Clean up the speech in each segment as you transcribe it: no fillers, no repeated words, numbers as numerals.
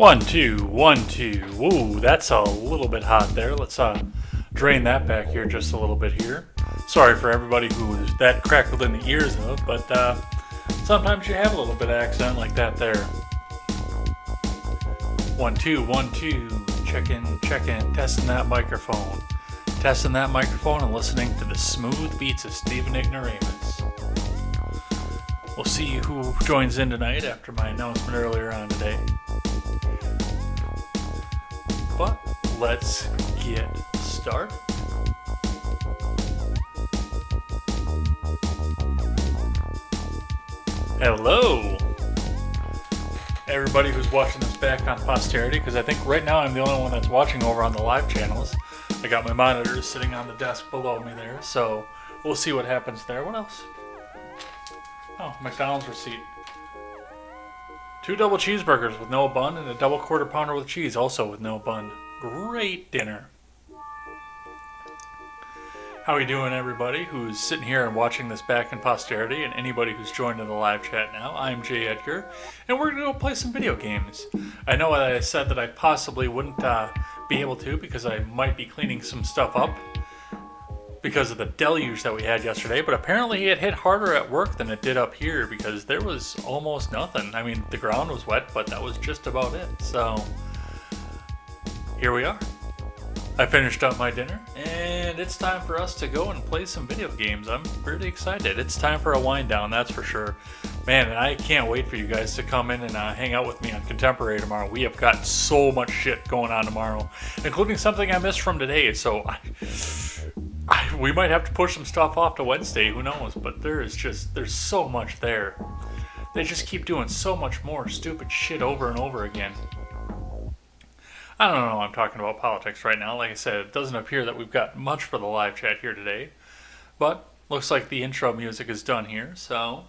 1, 2, 1, 2. Ooh, that's a little bit hot there. Let's drain that back here just a little bit here. Sorry for everybody who is that crackled in the ears of, but sometimes you have a little bit of accent like that there. 1, 2, 1, 2. Checking, testing that microphone. Testing that microphone and listening to the smooth beats of Stephen Ignoramus. We'll see who joins in tonight after my announcement earlier on today. But let's get started. Hello, everybody who's watching this back on posterity, because I think right now I'm the only one that's watching over on the live channels. I got my monitors sitting on the desk below me there, so we'll see what happens there. What else? Oh, McDonald's receipt. 2 double cheeseburgers with no bun and a double quarter pounder with cheese, also with no bun. Great dinner. How are you doing, everybody who's sitting here and watching this back in posterity, and anybody who's joined in the live chat now? I'm Jay Edgar, and we're going to go play some video games. I know I said that I possibly wouldn't be able to because I might be cleaning some stuff up because of the deluge that we had yesterday, but apparently it hit harder at work than it did up here because there was almost nothing. I mean, the ground was wet, but that was just about it. So here we are. I finished up my dinner, and it's time for us to go and play some video games. I'm really excited. It's time for a wind down, that's for sure. Man, and I can't wait for you guys to come in and hang out with me on Contemporary tomorrow. We have got so much shit going on tomorrow, including something I missed from today, so we might have to push some stuff off to Wednesday, who knows, but there's so much there. They just keep doing so much more stupid shit over and over again. I don't know, I'm talking about politics right now. Like I said, it doesn't appear that we've got much for the live chat here today, but looks like the intro music is done here, so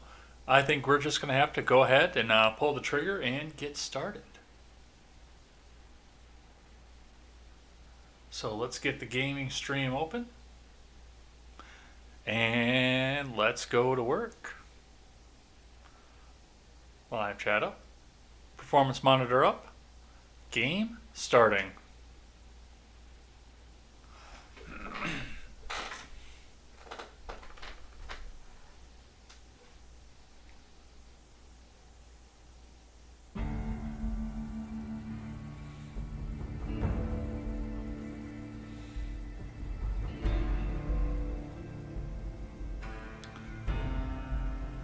I think we're just going to have to go ahead and pull the trigger and get started. So let's get the gaming stream open. And let's go to work. Live chat up. Performance monitor up. Game starting.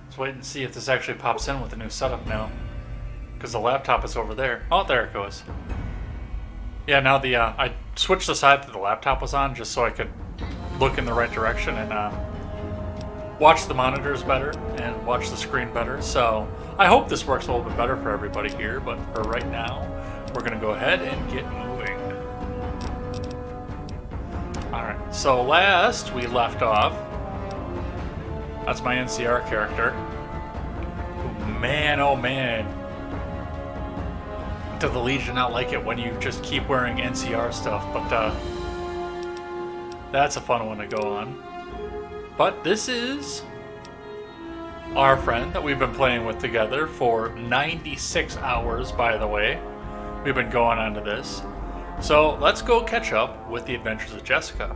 Let's wait and see if this actually pops in with the new setup now, because the laptop is over there. Oh, there it goes. Yeah, now I switched the side that the laptop was on just so I could look in the right direction and watch the monitors better and watch the screen better. So I hope this works a little bit better for everybody here, but for right now, we're going to go ahead and get moving. Alright, so last we left off, that's my NCR character. Man, oh man. Does the Legion not like it when you just keep wearing NCR stuff, but that's a fun one to go on. But this is our friend that we've been playing with together for 96 hours, by the way. We've been going on to this. So let's go catch up with the adventures of Jessica.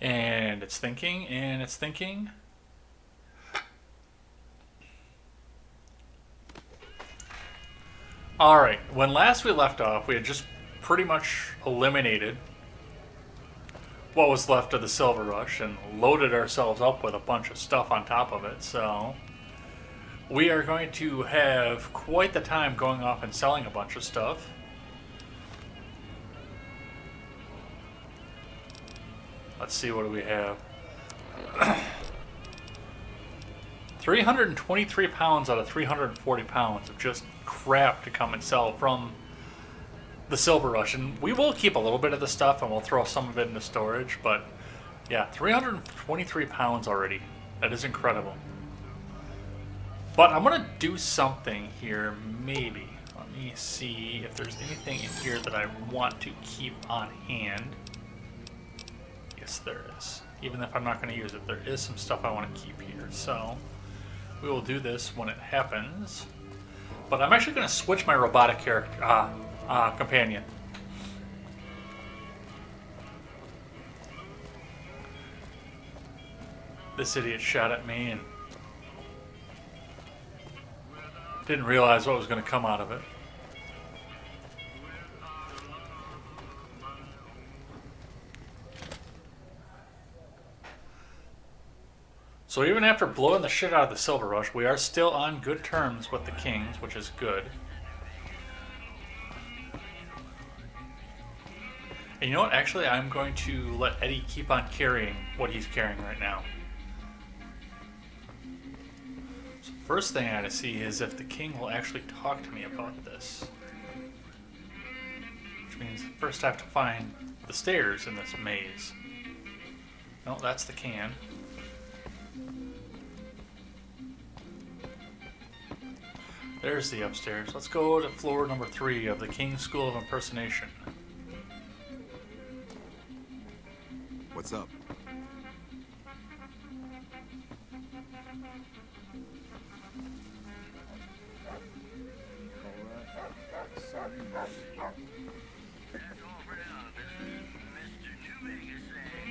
And it's thinking, and it's thinking. Alright, when last we left off, we had just pretty much eliminated what was left of the Silver Rush and loaded ourselves up with a bunch of stuff on top of it, so we are going to have quite the time going off and selling a bunch of stuff. Let's see, what do we have? 323 pounds out of 340 pounds of just crap to come and sell from the Silver Rush. And we will keep a little bit of the stuff and we'll throw some of it into storage. But yeah, 323 pounds already. That is incredible. But I'm going to do something here, maybe. Let me see if there's anything in here that I want to keep on hand. Yes, there is. Even if I'm not going to use it, there is some stuff I want to keep here. So we will do this when it happens. But I'm actually going to switch my robotic character companion. This idiot shot at me and didn't realize what was going to come out of it. So even after blowing the shit out of the Silver Rush, we are still on good terms with the Kings, which is good. And you know what? Actually, I'm going to let Eddie keep on carrying what he's carrying right now. So first thing I gotta see is if the King will actually talk to me about this. Which means first I have to find the stairs in this maze. No, that's the can. There's the upstairs. Let's go to floor number 3 of the King's School of Impersonation. What's up?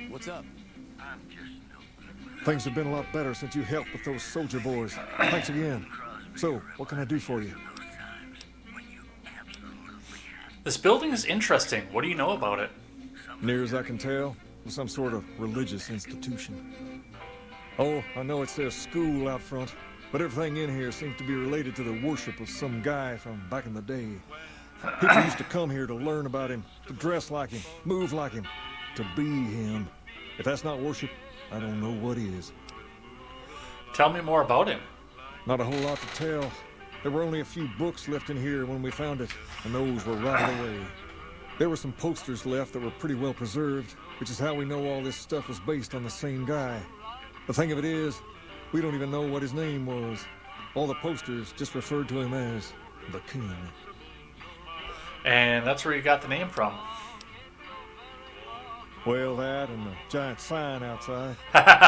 What's up? Things have been a lot better since you helped with those soldier boys. Thanks again. So, what can I do for you? This building is interesting. What do you know about it? Near as I can tell, it's some sort of religious institution. Oh, I know it says school out front, but everything in here seems to be related to the worship of some guy from back in the day. People used to come here to learn about him, to dress like him, move like him, to be him. If that's not worship, I don't know what is. Tell me more about him. Not a whole lot to tell. There were only a few books left in here when we found it, and those were rotted away. There were some posters left that were pretty well preserved, which is how we know all this stuff was based on the same guy. The thing of it is, we don't even know what his name was. All the posters just referred to him as the King. And that's where you got the name from. Well, that and the giant sign outside.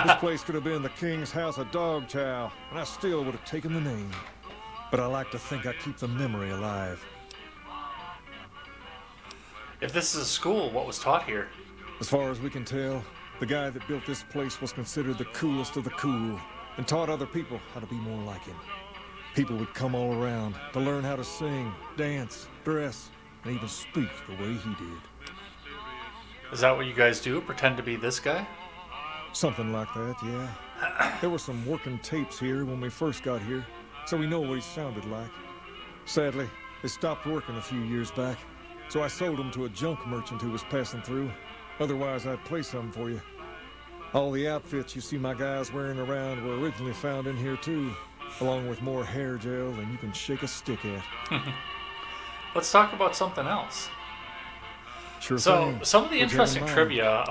This place could have been the King's House of Dog Chow, and I still would have taken the name. But I like to think I keep the memory alive. If this is a school, what was taught here? As far as we can tell, the guy that built this place was considered the coolest of the cool, and taught other people how to be more like him. People would come all around to learn how to sing, dance, dress, and even speak the way he did. Is that what you guys do? Pretend to be this guy? Something like that, yeah. There were some working tapes here when we first got here, so we know what he sounded like. Sadly, they stopped working a few years back, so I sold them to a junk merchant who was passing through. Otherwise, I'd play some for you. All the outfits you see my guys wearing around were originally found in here too, along with more hair gel than you can shake a stick at. Let's talk about something else. Sure So, thing. some of the Would you interesting mind? trivia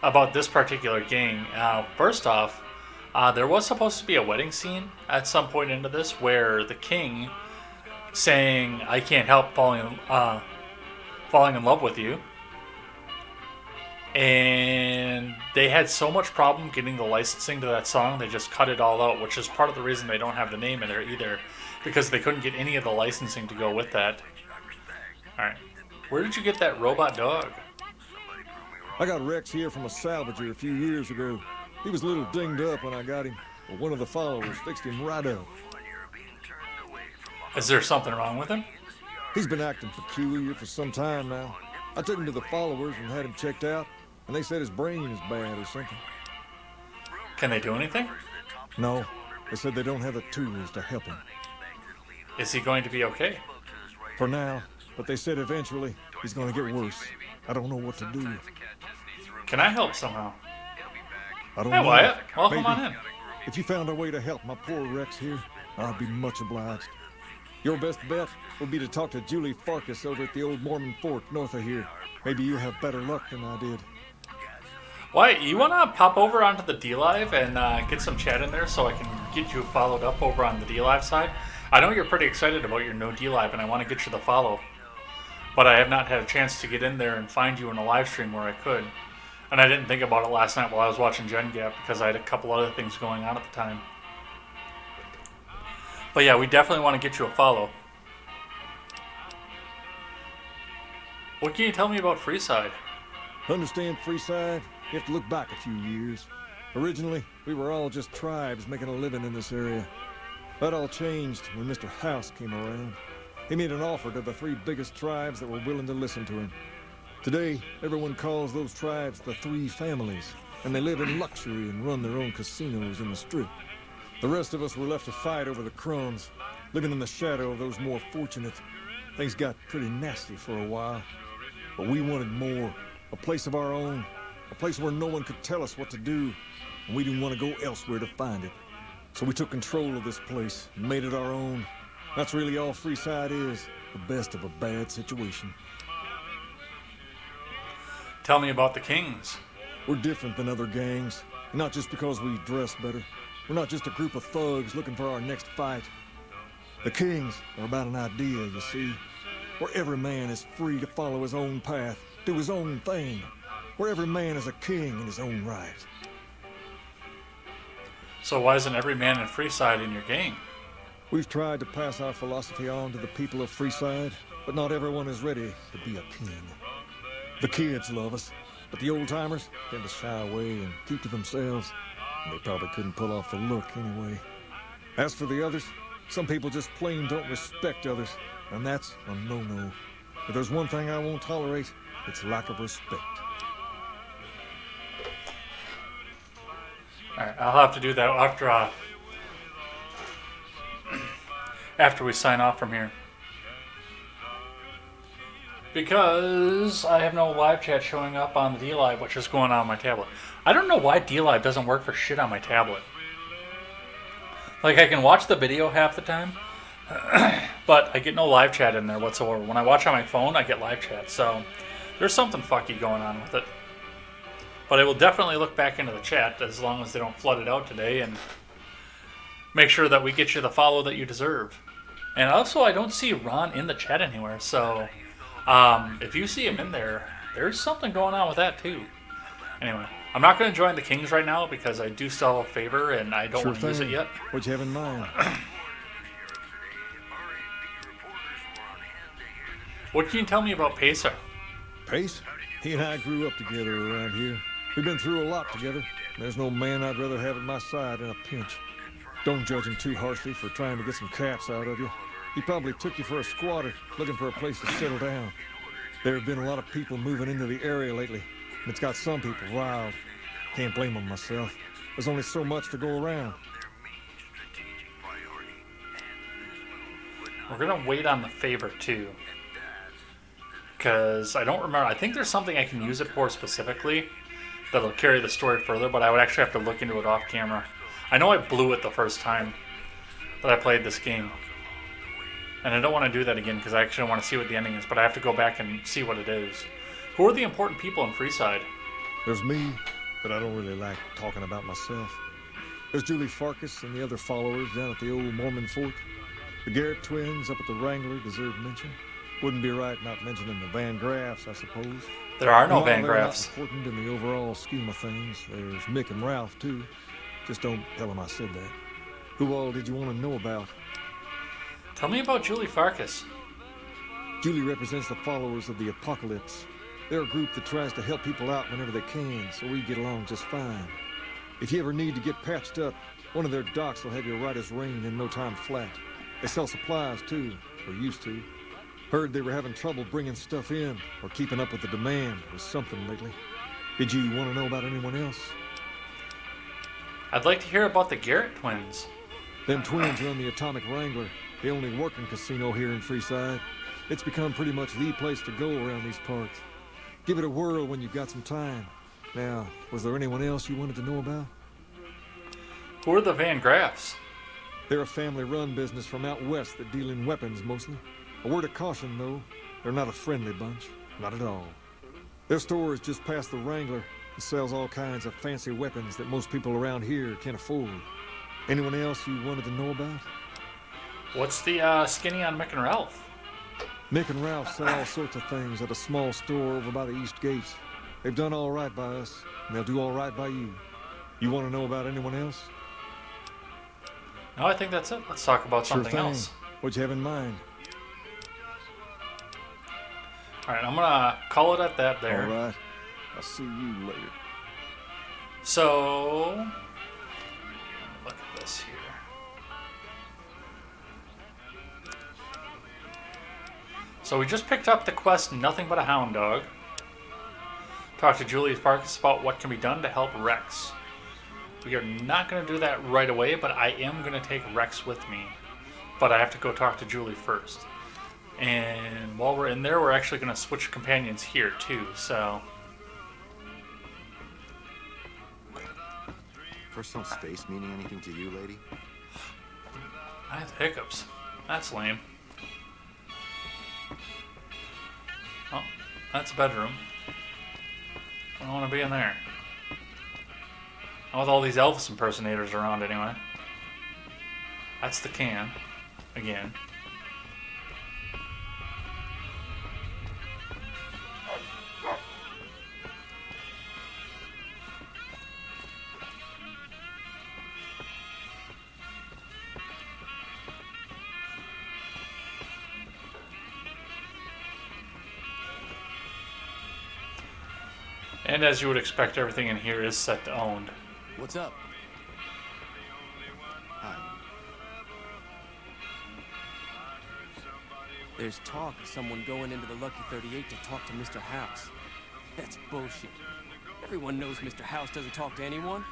about this particular gang. First off, there was supposed to be a wedding scene at some point into this where the king saying, "I can't help falling in love with you," and they had so much problem getting the licensing to that song, they just cut it all out, which is part of the reason they don't have the name in there either, because they couldn't get any of the licensing to go with that. All right. Where did you get that robot dog? I got Rex here from a salvager a few years ago. He was a little dinged up when I got him, but one of the followers fixed him right up. Is there something wrong with him? He's been acting peculiar for some time now. I took him to the followers and had him checked out, and they said his brain is bad or something. Can they do anything? No, they said they don't have the tools to help him. Is he going to be okay? For now, but they said eventually he's going to get worse. I don't know what to do. Can I help somehow? I don't Hey, know. Wyatt. Welcome Maybe. on in. If you found a way to help my poor Rex here, I'd be much obliged. Your best bet would be to talk to Julie Farkas over at the old Mormon fort north of here. Maybe you'll have better luck than I did. Wyatt, you want to pop over onto the D-Live and get some chat in there so I can get you followed up over on the D-Live side? I know you're pretty excited about your no D-Live, and I want to get you the follow. But I have not had a chance to get in there and find you in a live stream where I could. And I didn't think about it last night while I was watching Gen Gap because I had a couple other things going on at the time. But yeah, we definitely want to get you a follow. What can you tell me about Freeside? Understand Freeside? You have to look back a few years. Originally, we were all just tribes making a living in this area. That all changed when Mr. House came around. He made an offer to the 3 biggest tribes that were willing to listen to him. Today, everyone calls those tribes the 3 families, and they live in luxury and run their own casinos in the strip. The rest of us were left to fight over the crumbs, living in the shadow of those more fortunate. Things got pretty nasty for a while, but we wanted more, a place of our own, a place where no one could tell us what to do, and we didn't want to go elsewhere to find it. So we took control of this place and made it our own. That's really all Freeside is, the best of a bad situation. Tell me about the Kings. We're different than other gangs, not just because we dress better. We're not just a group of thugs looking for our next fight. The Kings are about an idea, you see, where every man is free to follow his own path, do his own thing, where every man is a king in his own right. So why isn't every man in Freeside in your gang? We've tried to pass our philosophy on to the people of Freeside, but not everyone is ready to be a king. The kids love us, but the old-timers tend to shy away and keep to themselves, and they probably couldn't pull off the look anyway. As for the others, some people just plain don't respect others, and that's a no-no. If there's one thing I won't tolerate, it's lack of respect. Alright, I'll have to do that after we sign off from here. Because I have no live chat showing up on the D-Live, which is going on my tablet. I don't know why D-Live doesn't work for shit on my tablet. Like, I can watch the video half the time, but I get no live chat in there whatsoever. When I watch on my phone, I get live chat, so there's something fucky going on with it. But I will definitely look back into the chat as long as they don't flood it out today and make sure that we get you the follow that you deserve. And also, I don't see Ron in the chat anywhere, so if you see him in there, there's something going on with that too. Anyway, I'm not going to join the Kings right now because I do still have a favor and I don't want to use it yet. What'd you have in mind? What can you tell me about Pacer? Pace? He and I grew up together around here. We've been through a lot together. There's no man I'd rather have at my side in a pinch. Don't judge him too harshly for trying to get some caps out of you. He probably took you for a squatter, looking for a place to settle down. There have been a lot of people moving into the area lately, and it's got some people riled. Can't blame them myself. There's only so much to go around. We're going to wait on the favor too. Because I don't remember. I think there's something I can use it for specifically that'll carry the story further, but I would actually have to look into it off camera. I know I blew it the first time that I played this game. And I don't want to do that again because I actually want to see what the ending is, but I have to go back and see what it is. Who are the important people in Freeside? There's me, but I don't really like talking about myself. There's Julie Farkas and the other followers down at the old Mormon fort. The Garrett twins up at the Wrangler deserve mention. Wouldn't be right not mentioning the Van Graffs, I suppose. There are no While Van they're not Graffs. important in the overall scheme of things, there's Mick and Ralph, too. Just don't tell them I said that. Who all did you want to know about? Tell me about Julie Farkas. Julie represents the followers of the Apocalypse. They're a group that tries to help people out whenever they can, so we get along just fine. If you ever need to get patched up, one of their docs will have you right as rain in no time flat. They sell supplies, too, or used to. Heard they were having trouble bringing stuff in, or keeping up with the demand, or something lately. Did you want to know about anyone else? I'd like to hear about the Garrett twins. Them twins run the Atomic Wrangler, the only working casino here in Freeside. It's become pretty much the place to go around these parts. Give it a whirl when you've got some time. Now, was there anyone else you wanted to know about? Who are the Van Graffs? They're a family-run business from out west that deal in weapons mostly. A word of caution, though, they're not a friendly bunch. Not at all. Their store is just past the Wrangler and sells all kinds of fancy weapons that most people around here can't afford. Anyone else you wanted to know about? What's the skinny on Mick and Ralph? Mick and Ralph sell all sorts of things at a small store over by the East Gate. They've done all right by us, and they'll do all right by you. You want to know about anyone else? No, I think that's it. Let's talk about Sure something thing. else. What you have in mind? Alright, I'm gonna call it at that there. All right. I'll see you later. So, look at this here. So we just picked up the quest Nothing But a Hound Dog. Talk to Julie Farkas about what can be done to help Rex. We are not going to do that right away, but I am going to take Rex with me. But I have to go talk to Julie first. And while we're in there, we're actually going to switch companions here too, so... Personal space meaning anything to you, lady? I have hiccups. That's lame. Oh, that's a bedroom. I don't want to be in there. Not with all these Elvis impersonators around anyway. That's the can. Again. And as you would expect, everything in here is set to owned. What's up? Hi. There's talk of someone going into the Lucky 38 to talk to Mr. House. That's bullshit. Everyone knows Mr. House doesn't talk to anyone.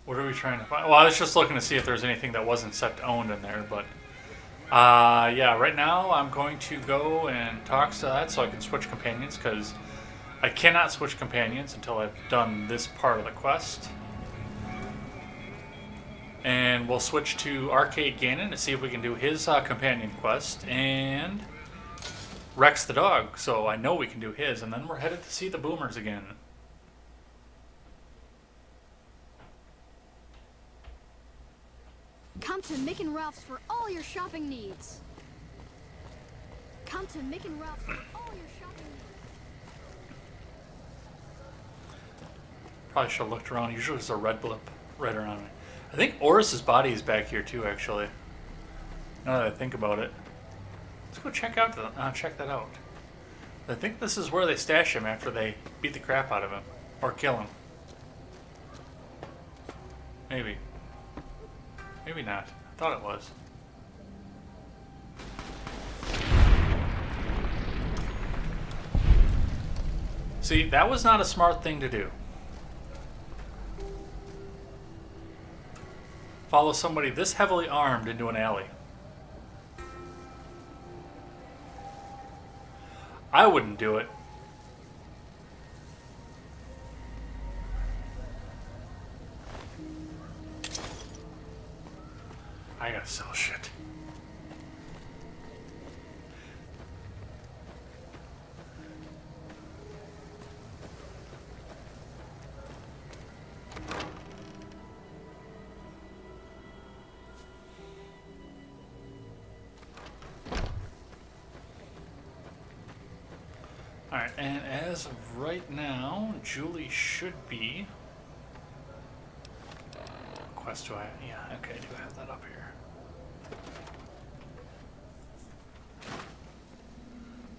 What are we trying to find? Well, I was just looking to see if there's anything that wasn't set to owned in there, but... yeah, right now I'm going to go and talk to that so I can switch companions, because I cannot switch companions until I've done this part of the quest. And we'll switch to Arcade Gannon to see if we can do his companion quest, and Rex the dog, so I know we can do his, and then we're headed to see the Boomers again. Come to Mick and Ralph's for all your shopping needs. Come to Mick and Ralph's for all your shopping needs. Probably should have looked around. Usually there's a red blip right around me. I think Oris's body is back here too, actually. Now that I think about it. Let's go check that out. I think this is where they stash him after they beat the crap out of him. Or kill him. Maybe. Maybe not. I thought it was. See, that was not a smart thing to do. Follow somebody this heavily armed into an alley. I wouldn't do it. I gotta sell shit. Alright, and as of right now, Julie should be... Quest do I... Yeah, okay, I do have that up here.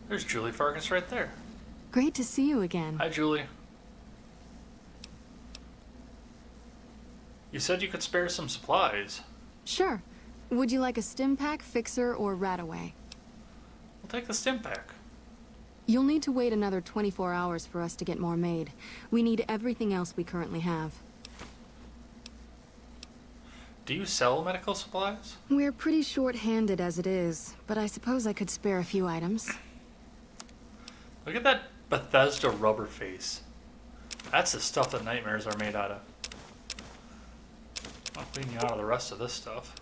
There's Julie Farkas right there. Great to see you again. Hi, Julie. You said you could spare some supplies. Sure. Would you like a stim pack, fixer, or Rataway? We'll take the stim pack. You'll need to wait another 24 hours for us to get more made. We need everything else we currently have. Do you sell medical supplies? We're pretty short-handed as it is, but I suppose I could spare a few items. Look at that Bethesda rubber face. That's the stuff that nightmares are made out of. I'll clean you out of the rest of this stuff.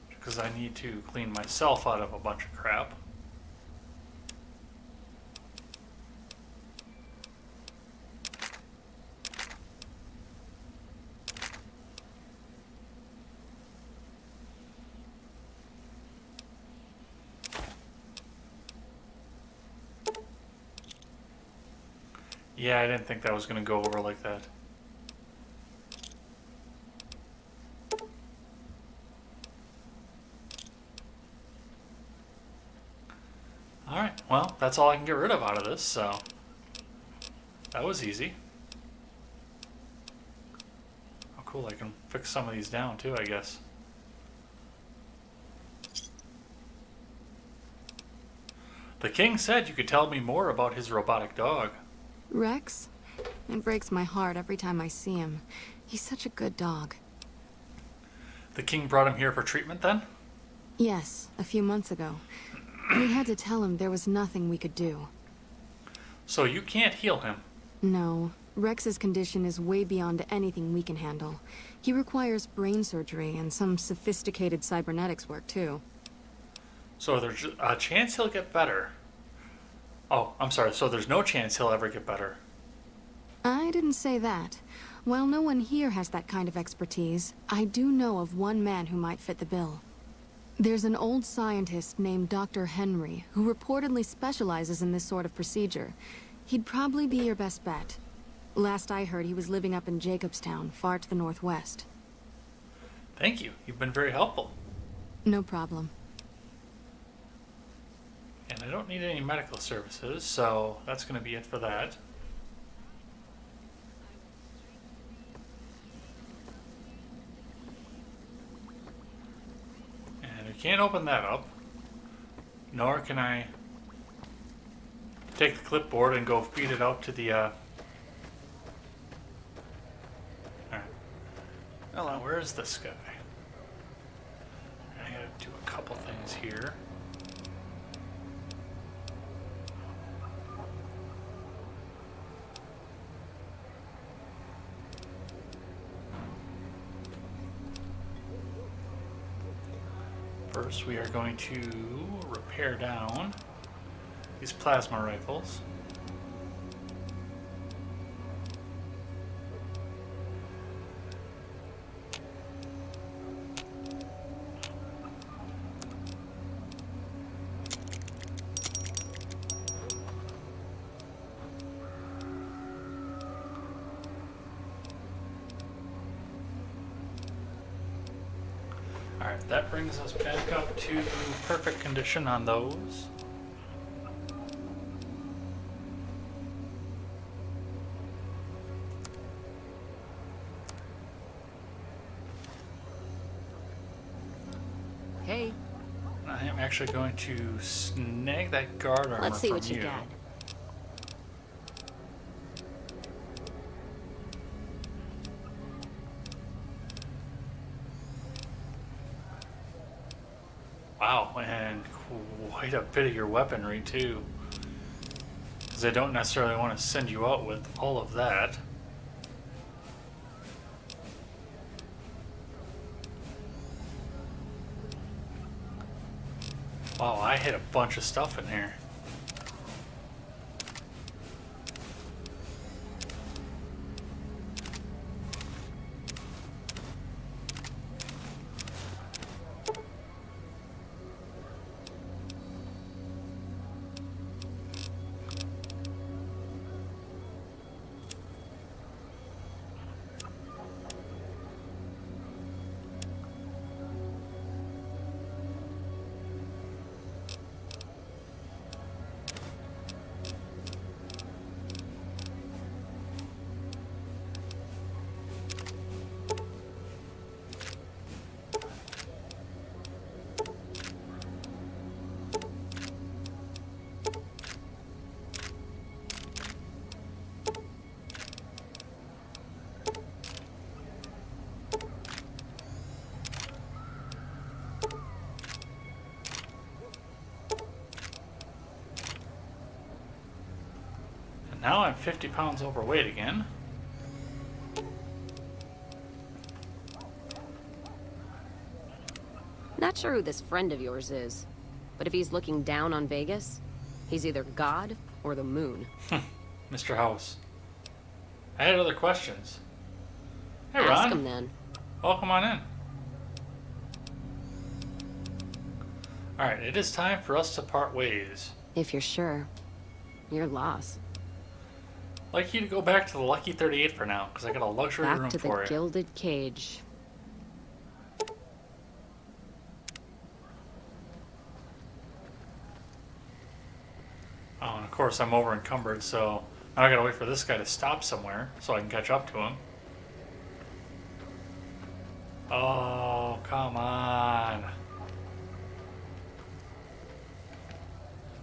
Because I need to clean myself out of a bunch of crap. Yeah, I didn't think that was going to go over like that. Alright, well, that's all I can get rid of out of this, so that was easy. Oh, cool, I can fix some of these down too, I guess. The king said you could tell me more about his robotic dog. Rex? It breaks my heart every time I see him. He's such a good dog. The king brought him here for treatment then? Yes, a few months ago. We had to tell him there was nothing we could do. So you can't heal him? No. Rex's condition is way beyond anything we can handle. He requires brain surgery and some sophisticated cybernetics work, too. So there's a chance he'll get better. Oh, I'm sorry, so there's no chance he'll ever get better. I didn't say that. While no one here has that kind of expertise, I do know of one man who might fit the bill. There's an old scientist named Dr. Henry, who reportedly specializes in this sort of procedure. He'd probably be your best bet. Last I heard, he was living up in Jacobstown, far to the northwest. Thank you. You've been very helpful. No problem. And I don't need any medical services, so that's going to be it for that. And we can't open that up. Nor can I take the clipboard and go feed it out to the, Alright. Hello. Where is this guy? I gotta do a couple things here. First, we are going to repair down these plasma rifles. Alright, that brings us back up to perfect condition on those. Hey, I am actually going to snag that guard armor let's see from what you got. Wow, and quite a bit of your weaponry too. Because I don't necessarily want to send you out with all of that. Wow, I hit a bunch of stuff in here. Now I'm 50 pounds overweight again. Not sure who this friend of yours is, but if he's looking down on Vegas, he's either God or the moon. Mr. House. I had other questions. Hey, Ask Ron. him then. Welcome on in. Alright, it is time for us to part ways. If you're sure. Your loss. I'd like you to go back to the Lucky 38 for now, because I got a luxury room Back to for the you. gilded cage. Oh, and of course I'm over encumbered, so now I gotta wait for this guy to stop somewhere so I can catch up to him. Oh, come on.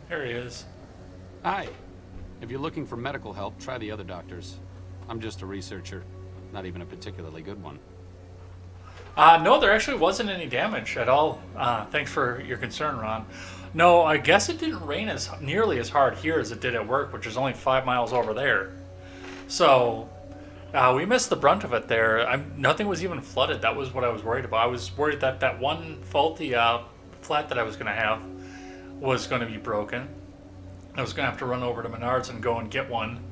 There he is. Hi. If you're looking for medical help, try the other doctors. I'm just a researcher, not even a particularly good one. No, there actually wasn't any damage at all. Thanks for your concern, Ron. No, I guess it didn't rain as nearly as hard here as it did at work, which is only 5 miles over there. So, we missed the brunt of it there. Nothing was even flooded. That was what I was worried about. I was worried that that one faulty flat that I was going to have was going to be broken. I was going to have to run over to Menards and go and get one.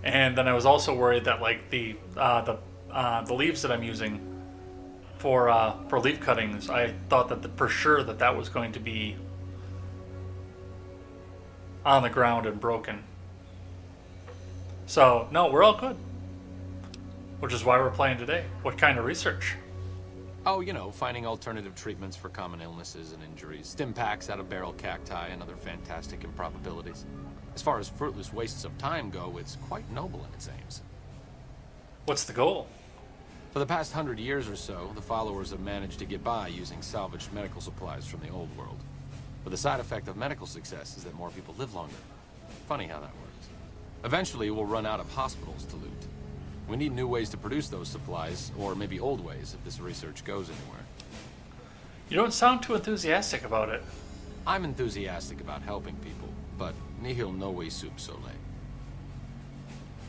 And then I was also worried that like the leaves that I'm using for leaf cuttings, I thought that for sure that was going to be on the ground and broken. So no, we're all good. Which is why we're playing today. What kind of research? Oh, you know, finding alternative treatments for common illnesses and injuries, stim packs out of barrel cacti, and other fantastic improbabilities. As far as fruitless wastes of time go, it's quite noble in its aims. What's the goal? For the past 100 years or so, the followers have managed to get by using salvaged medical supplies from the old world. But the side effect of medical success is that more people live longer. Funny how that works. Eventually, we'll run out of hospitals to loot. We need new ways to produce those supplies, or maybe old ways if this research goes anywhere. You don't sound too enthusiastic about it. I'm enthusiastic about helping people, but nihil novi sub sole.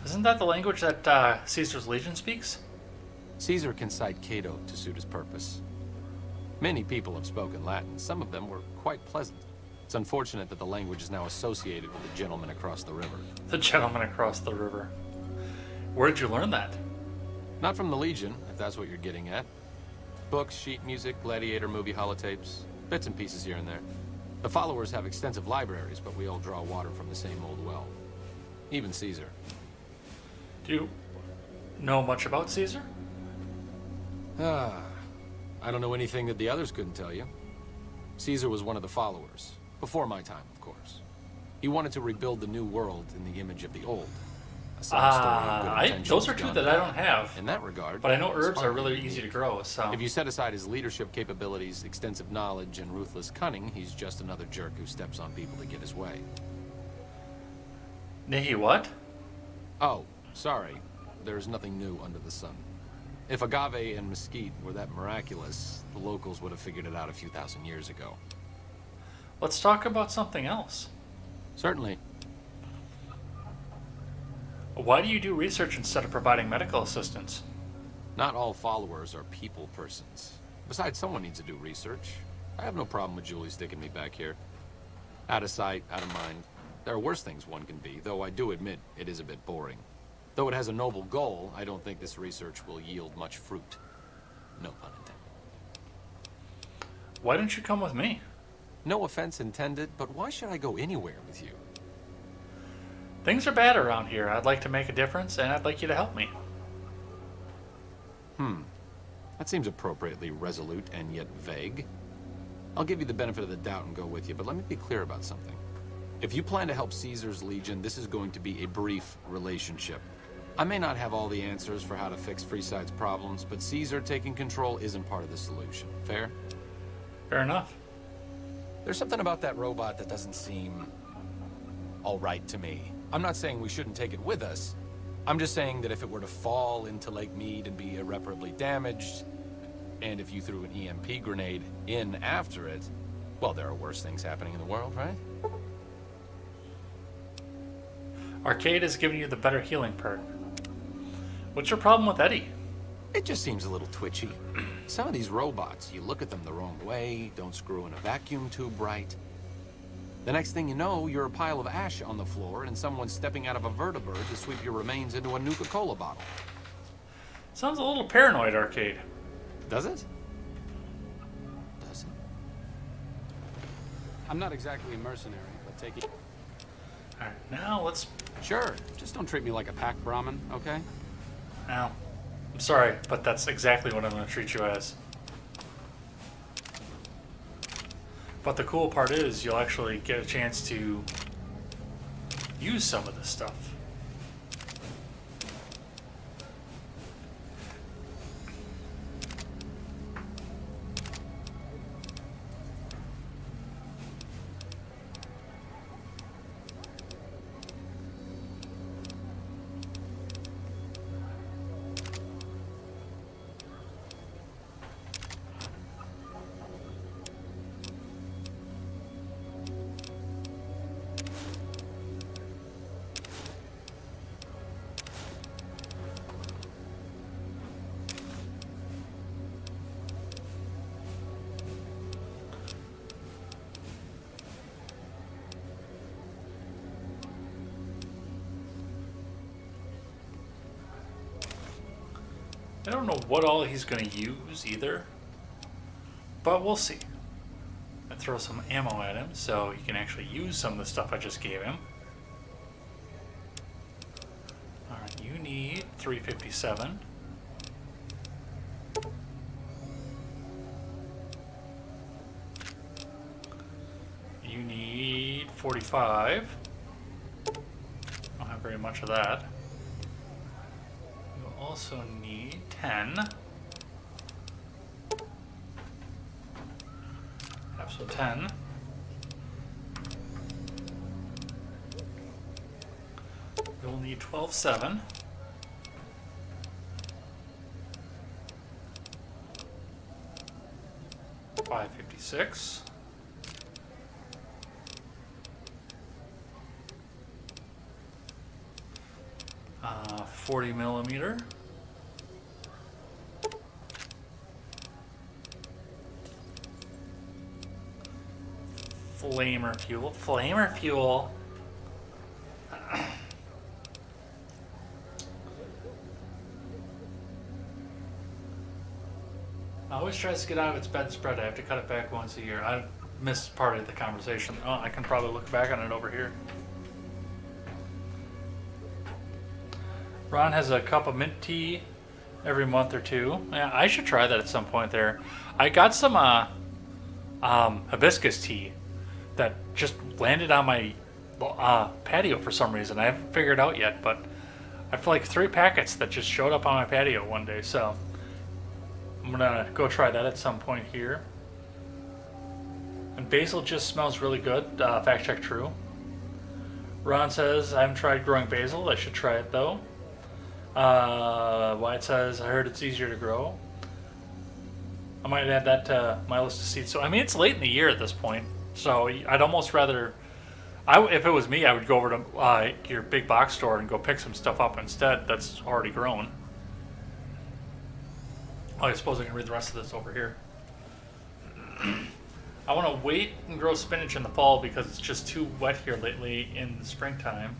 Isn't that the language that Caesar's Legion speaks? Caesar can cite Cato to suit his purpose. Many people have spoken Latin. Some of them were quite pleasant. It's unfortunate that the language is now associated with the gentleman across the river. The gentleman across the river. Where did you learn that? Not from the Legion, if that's what you're getting at. Books, sheet music, gladiator movie holotapes, bits and pieces here and there. The followers have extensive libraries, but we all draw water from the same old well. Even Caesar. Do you know much about Caesar? I don't know anything that the others couldn't tell you. Caesar was one of the followers. Before my time, of course. He wanted to rebuild the new world in the image of the old. A sad story of good intentions those are two gone that I bad. don't have. In that regard, But I know herbs are Spartan really indeed. easy to grow, so... If you set aside his leadership capabilities, extensive knowledge, and ruthless cunning, he's just another jerk who steps on people to get his way. Nihi what? Oh, sorry. There's nothing new under the sun. If agave and mesquite were that miraculous, the locals would have figured it out a few thousand years ago. Let's talk about something else. Certainly. Why do you do research instead of providing medical assistance? Not all followers are people persons. Besides, someone needs to do research. I have no problem with Julie sticking me back here. Out of sight, out of mind. There are worse things one can be, though I do admit it is a bit boring. Though it has a noble goal, I don't think this research will yield much fruit. No pun intended. Why didn't you come with me? No offense intended, but why should I go anywhere with you? Things are bad around here. I'd like to make a difference, and I'd like you to help me. That seems appropriately resolute and yet vague. I'll give you the benefit of the doubt and go with you, but let me be clear about something. If you plan to help Caesar's Legion, this is going to be a brief relationship. I may not have all the answers for how to fix Freeside's problems, but Caesar taking control isn't part of the solution. Fair? Fair enough. There's something about that robot that doesn't seem all right to me. I'm not saying we shouldn't take it with us. I'm just saying that if it were to fall into Lake Mead and be irreparably damaged, and if you threw an EMP grenade in after it, well, there are worse things happening in the world, right? Arcade is giving you the better healing perk. What's your problem with Eddie? It just seems a little twitchy. Some of these robots, you look at them the wrong way, don't screw in a vacuum tube right. The next thing you know, you're a pile of ash on the floor and someone's stepping out of a vertibird to sweep your remains into a Nuka-Cola bottle. Sounds a little paranoid, Arcade. Does it? Does it? I'm not exactly a mercenary, but taking... Alright, now let's... Sure, just don't treat me like a pack Brahmin, okay? Now, I'm sorry, but that's exactly what I'm going to treat you as. But the cool part is you'll actually get a chance to use some of this stuff. I don't know what all he's going to use either, but we'll see. I throw some ammo at him so he can actually use some of the stuff I just gave him. Alright, you need 357. You need 45. I don't have very much of that. You also need 10. Have some 10. You'll need 12.7. $5.56. 40 millimeter. Flamer fuel. Flamer fuel. Always tries to get out of its bedspread. I have to cut it back once a year. I missed part of the conversation. Oh, I can probably look back on it over here. Ron has a cup of mint tea every month or two. Yeah, I should try that at some point there. I got some hibiscus tea that just landed on my patio for some reason. I haven't figured it out yet, but I feel like 3 packets that just showed up on my patio one day, so I'm gonna go try that at some point here. And basil just smells really good. Fact check true. Ron says, I haven't tried growing basil. I should try it though. Wyatt says, I heard it's easier to grow. I might add that to my list of seeds. So, I mean, it's late in the year at this point. So, I'd almost rather... if it was me, I would go over to your big box store and go pick some stuff up instead that's already grown. Oh, I suppose I can read the rest of this over here. I want to wait and grow spinach in the fall because it's just too wet here lately in the springtime.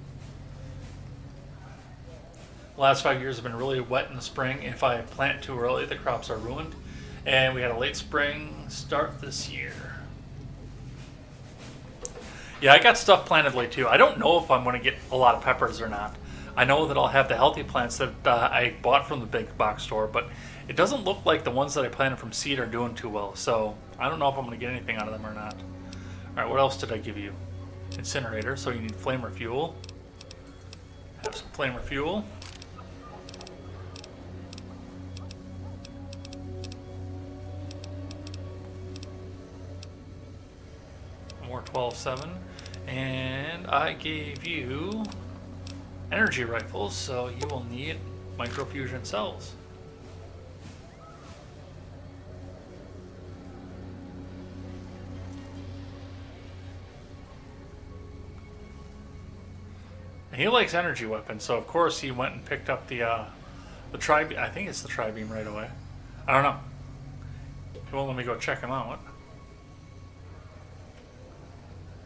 The last 5 years have been really wet in the spring. If I plant too early, the crops are ruined. And we had a late spring start this year. Yeah, I got stuff planted late too. I don't know if I'm going to get a lot of peppers or not. I know that I'll have the healthy plants that I bought from the big box store, but it doesn't look like the ones that I planted from seed are doing too well. So I don't know if I'm going to get anything out of them or not. All right, what else did I give you? Incinerator, so you need flamer fuel. Have some flamer fuel. More 12.7. And I gave you energy rifles, so you will need microfusion cells. He likes energy weapons, so of course he went and picked up the tri-beam. I think it's the tri-beam right away. I don't know. He won't let me go check him out.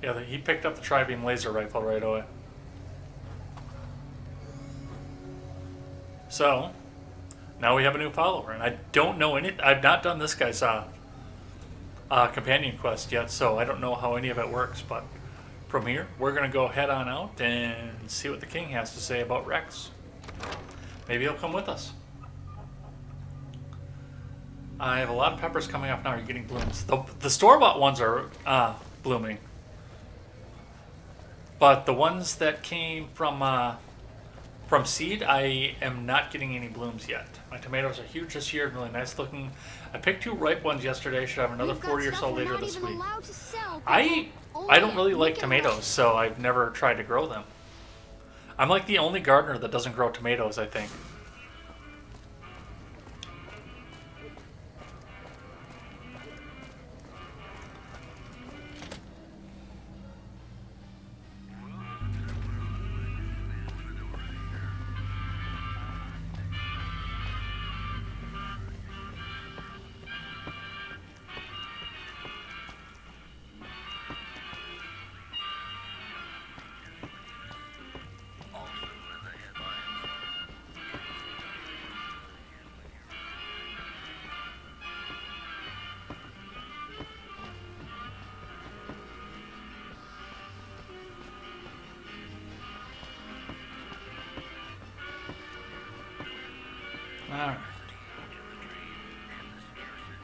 Yeah, he picked up the tri-beam laser rifle right away. So now we have a new follower, and I don't know any. I've not done this guy's companion quest yet, so I don't know how any of it works. But from here, we're going to go head on out and see what the king has to say about Rex. Maybe he'll come with us. I have a lot of peppers coming up now. You're getting blooms. The store-bought ones are blooming. But the ones that came from seed, I am not getting any blooms yet. My tomatoes are huge this year and really nice looking. I picked 2 ripe ones yesterday. Should have another 40 or so later this week. I don't really like tomatoes, so I've never tried to grow them. I'm like the only gardener that doesn't grow tomatoes, I think. Alright.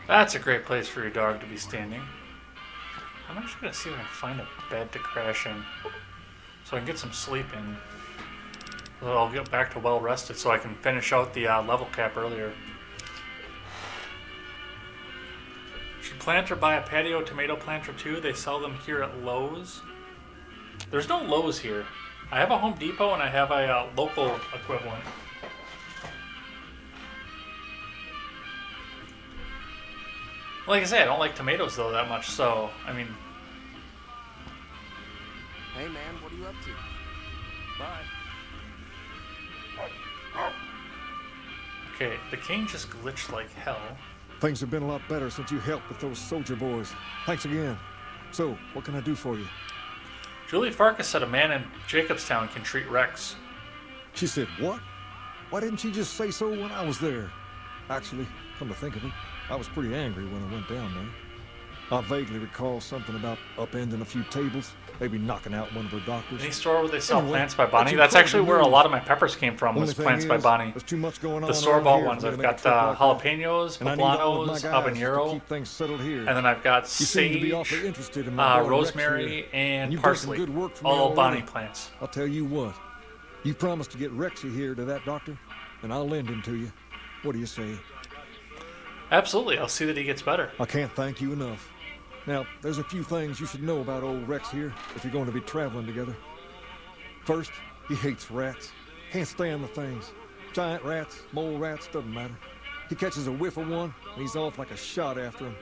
That's a great place for your dog to be standing. I'm actually going to see if I can find a bed to crash in so I can get some sleep in. I'll get back to well rested so I can finish out the level cap earlier. Should plant or buy a patio tomato plant or 2. They sell them here at Lowe's. There's no Lowe's here. I have a Home Depot and I have a local equivalent. Like I say, I don't like tomatoes though that much, so, I mean... Hey man, what are you up to? Bye. Okay, the king just glitched like hell. Things have been a lot better since you helped with those soldier boys. Thanks again. So, what can I do for you? Julie Farkas said a man in Jacobstown can treat Rex. She said, what? Why didn't she just say so when I was there? Actually, come to think of it, I was pretty angry when I went down there. I vaguely recall something about upending a few tables, maybe knocking out one of her doctors. Any store where they sell Anyway, Plants by Bonnie? that's That's actually where a incredible lot of my peppers came from, was Only thing Plants by is, Bonnie. there's too much going on The store-bought around here ones, for me I've to got make a trip like that. jalapenos, And I need all of my poblanos, guys to habanero, keep things settled here. and then I've got You seem to be sage, awfully interested in my boy Rex rosemary, here. and you've done some parsley. good work for me All already. Bonnie plants. I'll tell you what. You promised to get Rexy here to that doctor, and I'll lend him to you. What do you say? Absolutely, I'll see that he gets better. I can't thank you enough. Now, there's a few things you should know about old Rex here if you're going to be traveling together. First, he hates rats. Can't stand the things. Giant rats, mole rats, doesn't matter. He catches a whiff of one, and he's off like a shot after him.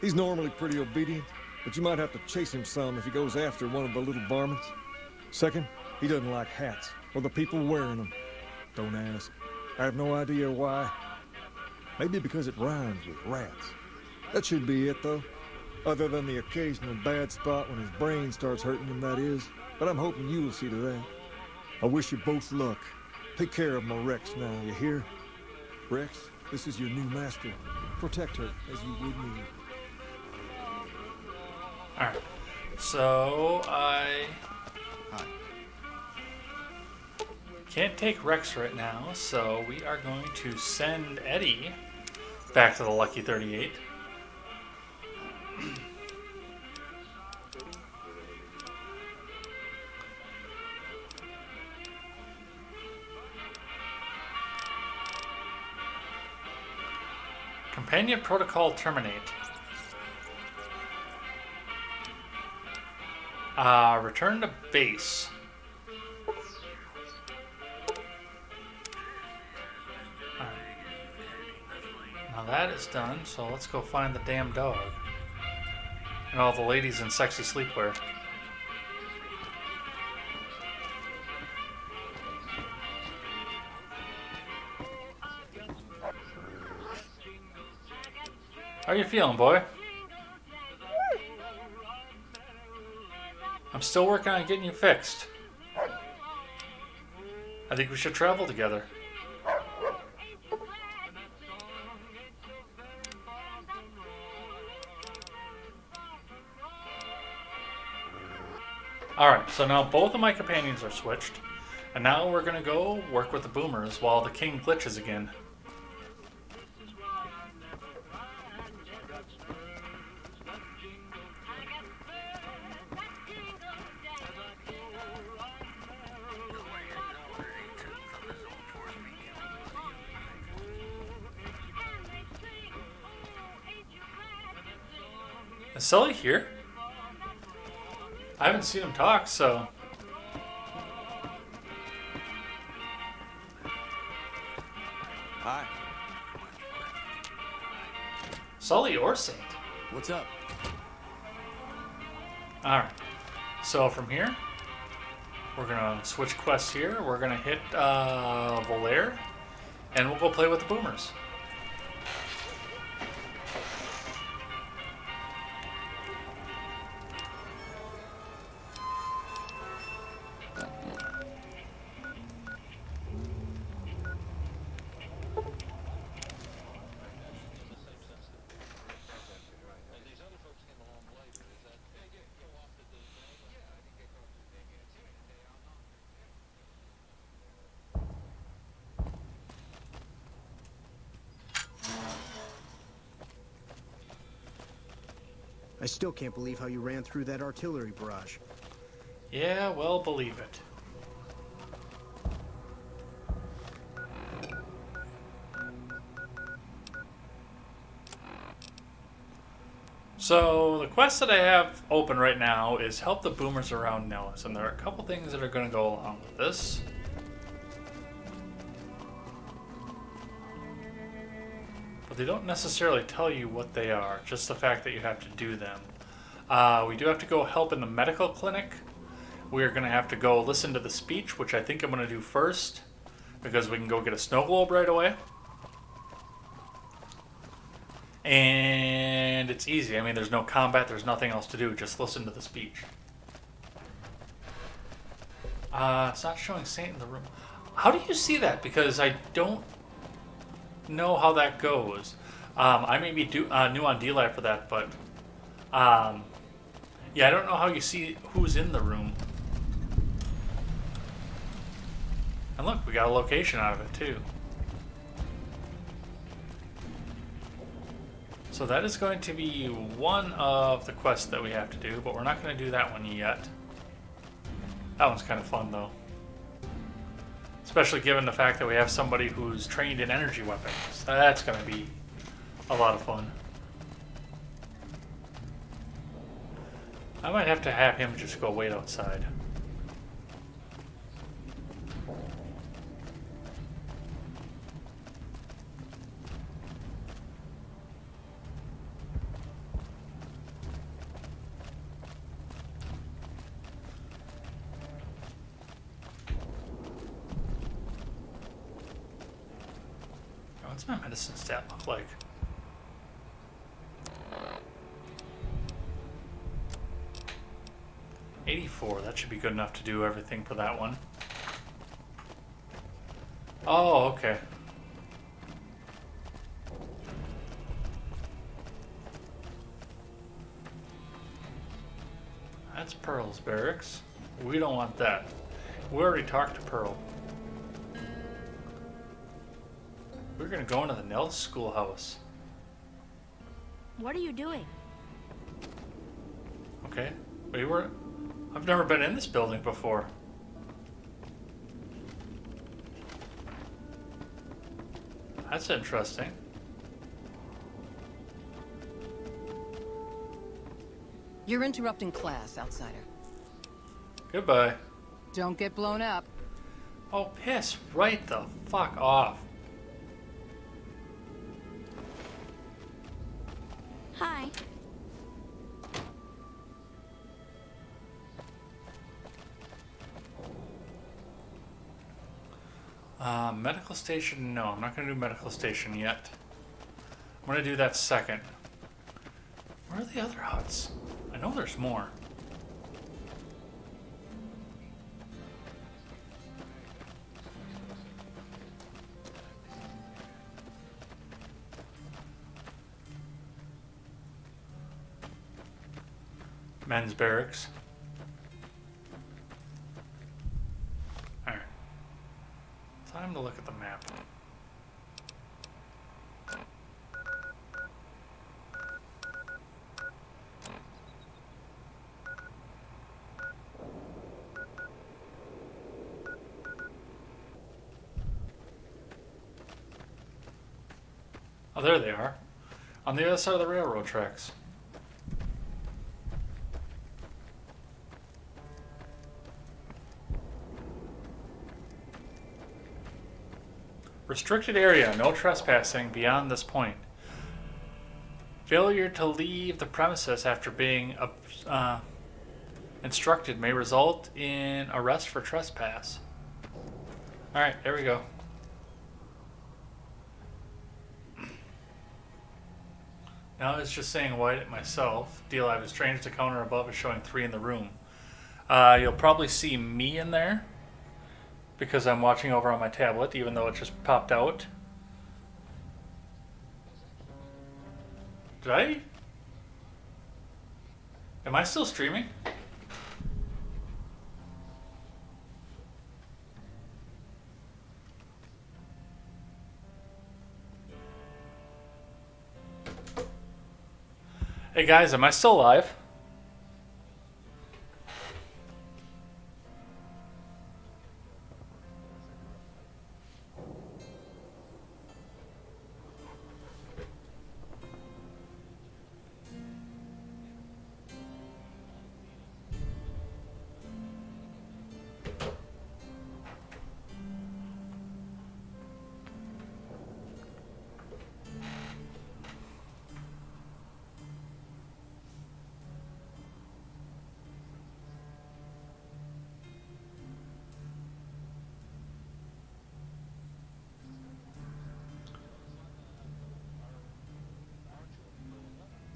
He's normally pretty obedient, but you might have to chase him some if he goes after one of the little varmints. Second, he doesn't like hats, or the people wearing them. Don't ask. I have no idea why. Maybe because it rhymes with rats. That should be it, though. Other than the occasional bad spot when his brain starts hurting him, that is. But I'm hoping you'll see to that. I wish you both luck. Take care of my Rex now, you hear? Rex, this is your new master. Protect her as you would me. Alright, so I Hi. can't take Rex right now, so we are going to send Eddie back to the Lucky 38. Companion protocol terminate. Return to base. Alright. Now that is done, so let's go find the damn dog. And all the ladies in sexy sleepwear. How are you feeling, boy? I'm still working on getting you fixed. I think we should travel together. Alright, so now both of my companions are switched. And now we're gonna go work with the boomers while the king glitches again. Is Sully here? I haven't seen him talk, so... Hi. Sully or Saint? What's up? Alright. So from here, we're gonna switch quests here. We're gonna hit Volaire, and we'll go play with the boomers. I still can't believe how you ran through that artillery barrage. Yeah, well, believe it. So, the quest that I have open right now is help the boomers around Nellis, and there are a couple things that are going to go along with this. But they don't necessarily tell you what they are, just the fact that you have to do them. We do have to go help in the medical clinic. We're going to have to go listen to the speech, which I think I'm going to do first, because we can go get a snow globe right away. And it's easy. I mean, there's no combat, there's nothing else to do, just listen to the speech. It's not showing Saint in the room. How do you see that? Because I don't know how that goes. I may be new on DLive for that, but yeah, I don't know how you see who's in the room. And look, we got a location out of it too. So that is going to be one of the quests that we have to do, but we're not going to do that one yet. That one's kind of fun though. Especially given the fact that we have somebody who's trained in energy weapons. That's going to be a lot of fun. I might have to have him just go wait outside. What's my medicine stat look like? $84. That should be good enough to do everything for that one. Oh, okay. That's Pearl's barracks. We don't want that. We already talked to Pearl. We're gonna go into the Nellis schoolhouse. What are you doing? Okay. I've never been in this building before. That's interesting. You're interrupting class, outsider. Goodbye. Don't get blown up. Oh, piss right the fuck off. Hi. Medical station, no, I'm not going to do medical station yet. I'm going to do that second. Where are the other huts? I know there's more. Men's barracks. Time to look at the map. Oh, there they are. On the other side of the railroad tracks. Restricted area, no trespassing beyond this point. Failure to leave the premises after being instructed may result in arrest for trespass. Alright, there we go. Now it's just saying white at myself. Deal, I have a strange encounter above is showing 3 in the room. You'll probably see me in there because I'm watching over on my tablet, even though it just popped out. Did I? Am I still streaming? Hey guys, am I still live?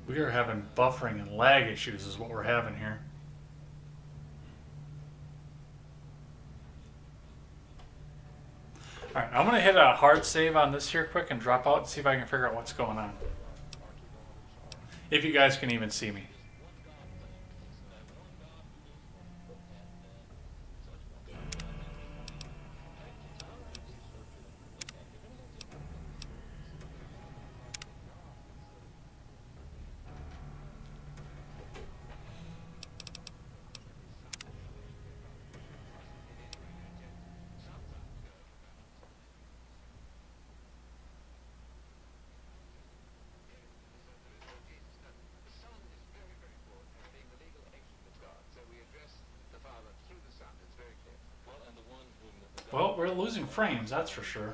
We are having buffering and lag issues is what we're having here. Alright, I'm going to hit a hard save on this here quick and drop out and see if I can figure out what's going on. If you guys can even see me. Well, we're losing frames, that's for sure.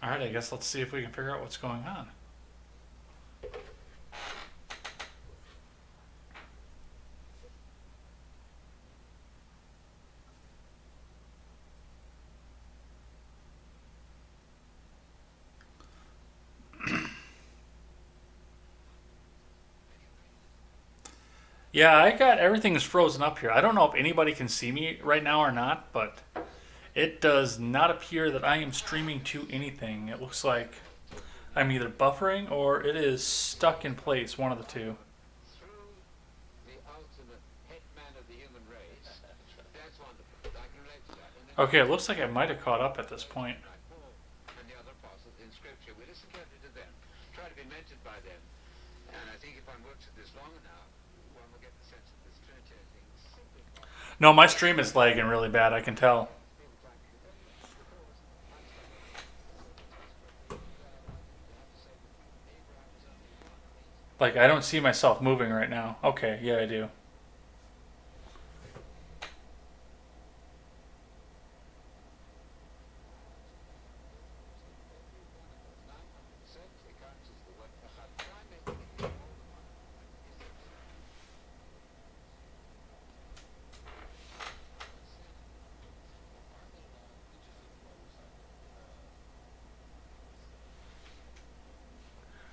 Alright, I guess let's see if we can figure out what's going on. Yeah, I got everything's frozen up here. I don't know if anybody can see me right now or not, but it does not appear that I am streaming to anything. It looks like I'm either buffering or it is stuck in place, one of the two. Okay, it looks like I might have caught up at this point. No, my stream is lagging really bad, I can tell. Like, I don't see myself moving right now. Okay, yeah, I do.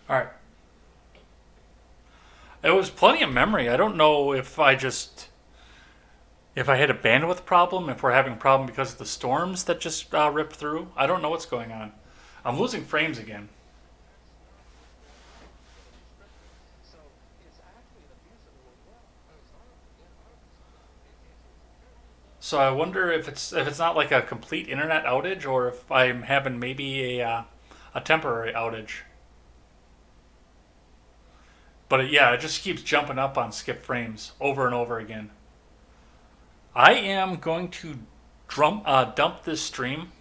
Alright. It was plenty of memory. I don't know if I had a bandwidth problem, if we're having a problem because of the storms that just ripped through. I don't know what's going on. I'm losing frames again. So I wonder if it's not like a complete internet outage, or if I'm having maybe a temporary outage. But yeah, it just keeps jumping up on skip frames over and over again. I am going to dump this stream